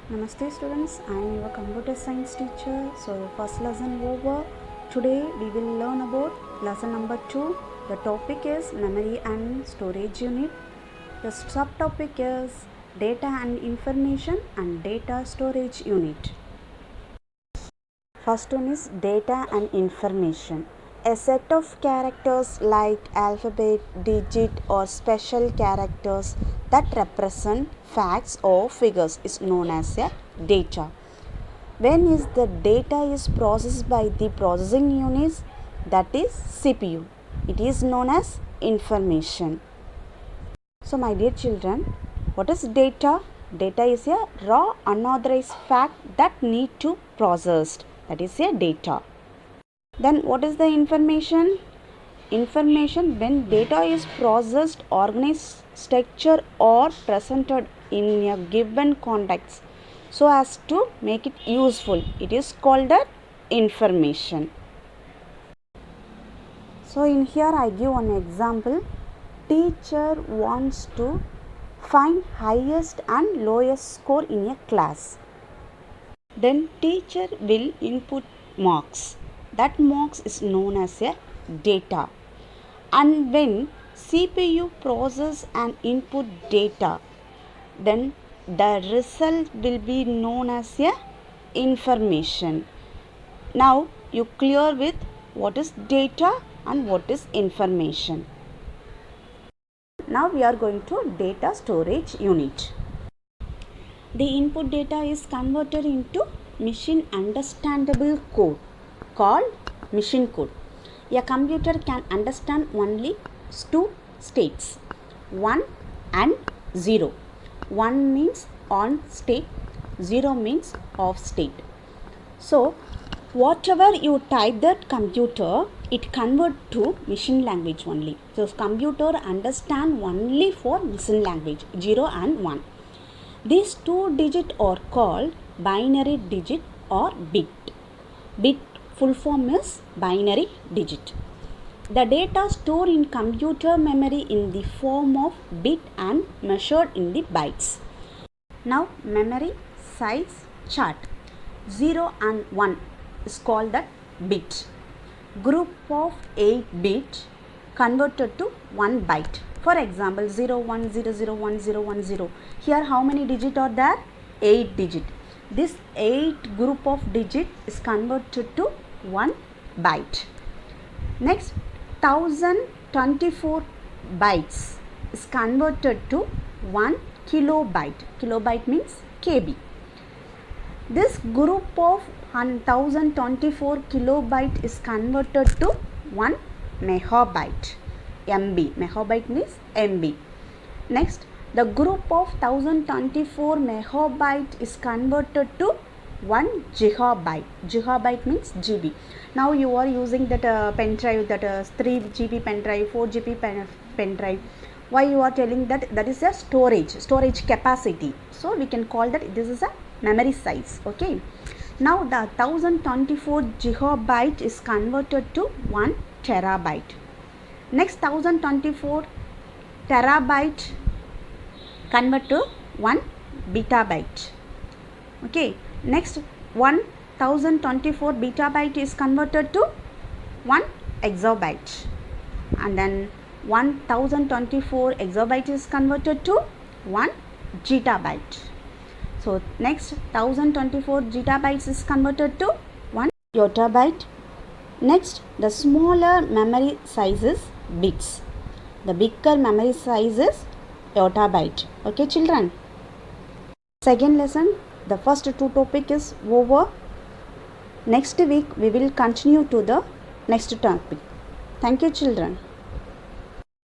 Namaste students, I am your computer science teacher. So first lesson over. Today we will learn about lesson number 2. The topic is memory and storage unit. The subtopic is data and information and data storage unit. First one is data and information. A set of characters like alphabet, digit or special characters that represent facts or figures is known as a data. When is the data is processed by the processing units, that is CPU. It is known as information. So my dear children, what is data? Data is a raw unauthorized fact that need to processed. That is a data. Then what is the information? Information when data is processed, organized, structured or presented in a given context so as to make it useful. It is called the information. So in here I give one example. Teacher wants to find highest and lowest score in a class. Then teacher will input marks. That marks is known as a data. And when CPU process and input data, then the result will be known as a information. Now you clear with what is data and what is information. Now we are going to data storage unit. The input data is converted into machine understandable code called machine code. A computer can understand only two states, 1 and 0. 1 means on state, 0 means off state. So whatever you type that computer, it convert to machine language only. So computer understand only for machine language, 0 and 1. These two digits are called binary digit or bit. Bit full form is binary digit. The data stored in computer memory in the form of bit and measured in the bytes. Now memory size chart. 0 and 1 is called that bit. Group of 8 bit converted to 1 byte. For example, 01001010. Here how many digits are there? 8 digit. This 8 group of digit is converted to 1 byte. Next, 1024 bytes is converted to 1 kilobyte. Kilobyte means KB. This group of 1024 kilobyte is converted to 1 megabyte. MB. Megabyte means MB. Next, the group of 1024 megabyte is converted to 1 gigabyte. Gigabyte means GB. Now you are using that pen drive, that 3 GB pen drive, 4 GB pen drive. Why you are telling that? That is a storage capacity. So we can call that this is a memory size. Okay. Now the 1024 gigabyte is converted to 1 terabyte. Next 1024 terabyte convert to 1 betabyte. Okay. Next 1024 betabyte is converted to 1 exabyte. And then 1024 exabyte is converted to 1 gigabyte. So next 1024 gigabytes is converted to 1 yottabyte. Next, the smaller memory size is bits. The bigger memory size is yottabyte. Okay children. Second lesson, the first two topic is over. Next week we will continue to the next topic. Thank you children.